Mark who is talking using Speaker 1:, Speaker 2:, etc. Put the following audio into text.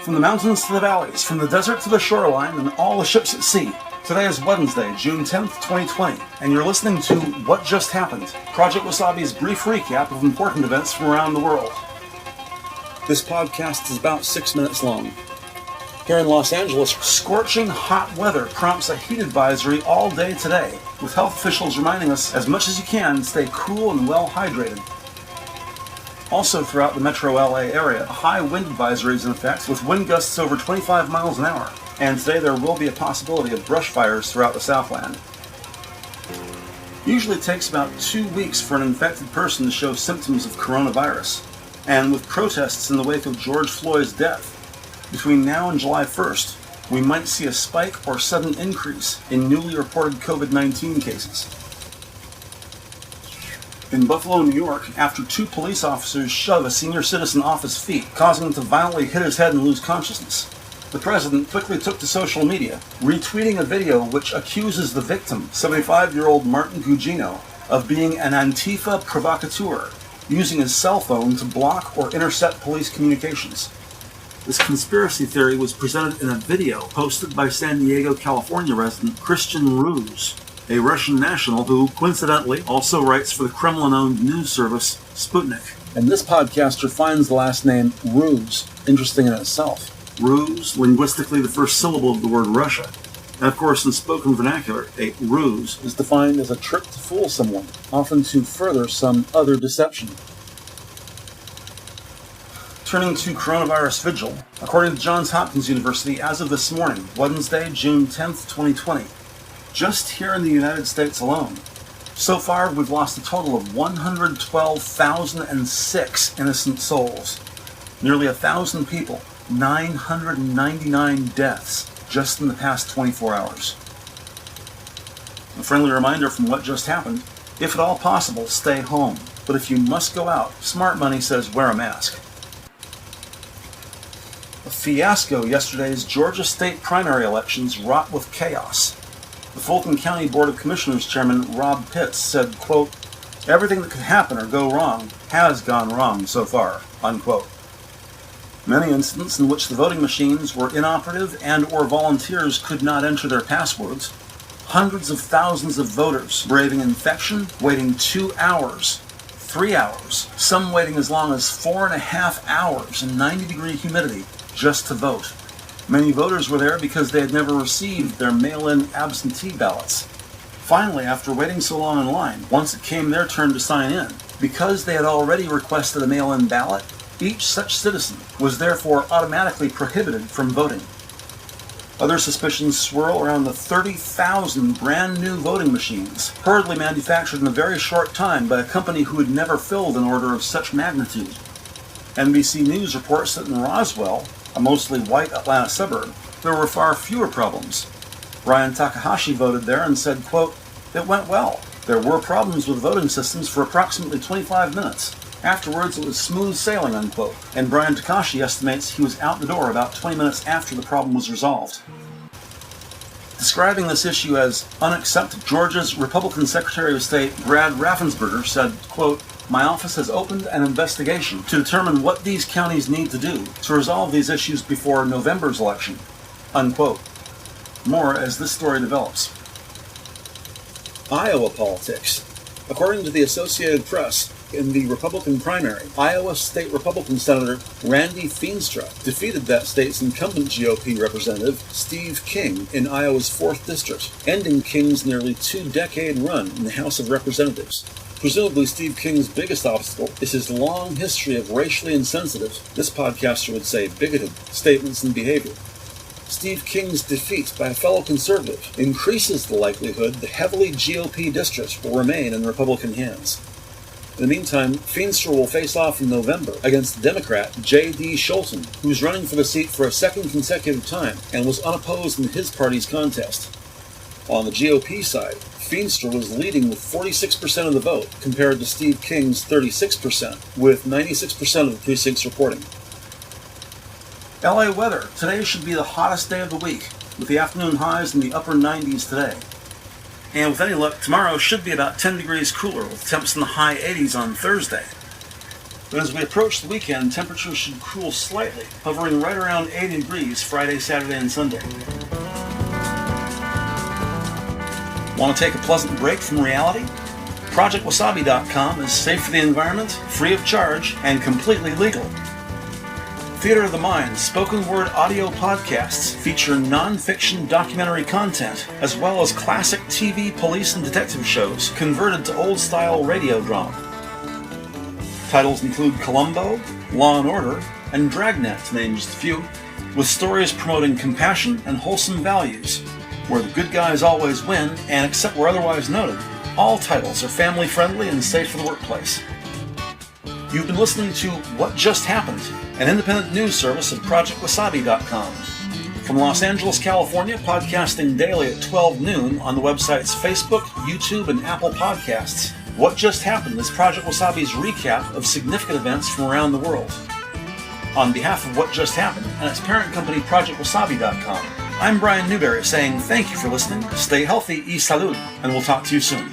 Speaker 1: From the mountains to the valleys, from the desert to the shoreline, and all the ships at sea. Today is Wednesday, June 10th, 2020, and you're listening to What Just Happened, Project Wasabi's brief recap of important events from around the world. This podcast is about 6 minutes long. Here in Los Angeles, scorching hot weather prompts a heat advisory all day today, with health officials reminding us as much as you can stay cool and well hydrated. Also throughout the metro LA area, a high wind advisory is in effect with wind gusts over 25 miles an hour, and today there will be a possibility of brush fires throughout the Southland. Usually it takes about 2 weeks for an infected person to show symptoms of coronavirus, and with protests in the wake of George Floyd's death, between now and July 1st, we might see a spike or sudden increase in newly reported COVID-19 cases. In Buffalo, New York, after 2 police officers shove a senior citizen off his feet, causing him to violently hit his head and lose consciousness, the president quickly took to social media, retweeting a video which accuses the victim, 75-year-old Martin Gugino, of being an Antifa provocateur, using his cell phone to block or intercept police communications. This conspiracy theory was presented in a video posted by San Diego, California resident Christian Ruse, a Russian national who, coincidentally, also writes for the Kremlin-owned news service Sputnik. And this podcaster finds the last name Ruse interesting in itself. Ruse, linguistically the first syllable of the word Russia. And of course, in spoken vernacular, a ruse is defined as a trick to fool someone, often to further some other deception. Turning to coronavirus vigil, according to Johns Hopkins University, as of this morning, Wednesday, June 10th, 2020, just here in the United States alone, so far we've lost a total of 112,006 innocent souls. Nearly 1,000 people, 999 deaths just in the past 24 hours. A friendly reminder from what just happened, if at all possible, stay home. But if you must go out, smart money says wear a mask. A fiasco yesterday's Georgia state primary elections wrought with chaos. The Fulton County Board of Commissioners Chairman Rob Pitts said, quote, "Everything that could happen or go wrong has gone wrong so far," unquote. Many incidents in which the voting machines were inoperative and or volunteers could not enter their passwords. Hundreds of thousands of voters braving infection, waiting 2 hours, 3 hours, some waiting as long as 4.5 hours in 90-degree humidity just to vote. Many voters were there because they had never received their mail-in absentee ballots. Finally, after waiting so long in line, once it came their turn to sign in, because they had already requested a mail-in ballot, each such citizen was therefore automatically prohibited from voting. Other suspicions swirl around the 30,000 brand new voting machines, hurriedly manufactured in a very short time by a company who had never filled an order of such magnitude. NBC News reports that in Roswell, a mostly white Atlanta suburb, there were far fewer problems. Ryan Takahashi voted there and said, quote, "It went well. There were problems with voting systems for approximately 25 minutes. Afterwards, it was smooth sailing," unquote. And Brian Takahashi estimates he was out the door about 20 minutes after the problem was resolved. Describing this issue as unacceptable, Georgia's Republican Secretary of State Brad Raffensperger said, quote, "My office has opened an investigation to determine what these counties need to do to resolve these issues before November's election," unquote. More as this story develops. Iowa politics. According to the Associated Press, in the Republican primary, Iowa State Republican Senator Randy Feenstra defeated that state's incumbent GOP representative, Steve King, in Iowa's 4th District, ending King's nearly 2-decade run in the House of Representatives. Presumably Steve King's biggest obstacle is his long history of racially insensitive, this podcaster would say bigoted, statements and behavior. Steve King's defeat by a fellow conservative increases the likelihood the heavily GOP district will remain in Republican hands. In the meantime, Feenstra will face off in November against Democrat J.D. Scholten, who's running for the seat for a second consecutive time and was unopposed in his party's contest. On the GOP side, Feenstra was leading with 46% of the vote compared to Steve King's 36%, with 96% of the precincts reporting. LA weather. Today should be the hottest day of the week, with the afternoon highs in the upper 90s today. And with any luck, tomorrow should be about 10 degrees cooler, with temps in the high 80s on Thursday. But as we approach the weekend, temperatures should cool slightly, hovering right around 80 degrees Friday, Saturday, and Sunday. Want to take a pleasant break from reality? ProjectWasabi.com is safe for the environment, free of charge, and completely legal. Theater of the Mind spoken word audio podcasts feature non-fiction documentary content, as well as classic TV police and detective shows converted to old-style radio drama. Titles include Columbo, Law & Order, and Dragnet, to name just a few, with stories promoting compassion and wholesome values, where the good guys always win, and except where otherwise noted, all titles are family-friendly and safe for the workplace. You've been listening to What Just Happened, an independent news service of ProjectWasabi.com. From Los Angeles, California, podcasting daily at 12 noon on the websites Facebook, YouTube, and Apple Podcasts, What Just Happened is Project Wasabi's recap of significant events from around the world. On behalf of What Just Happened and its parent company ProjectWasabi.com, I'm Brian Newberry saying thank you for listening, stay healthy, y salud, and we'll talk to you soon.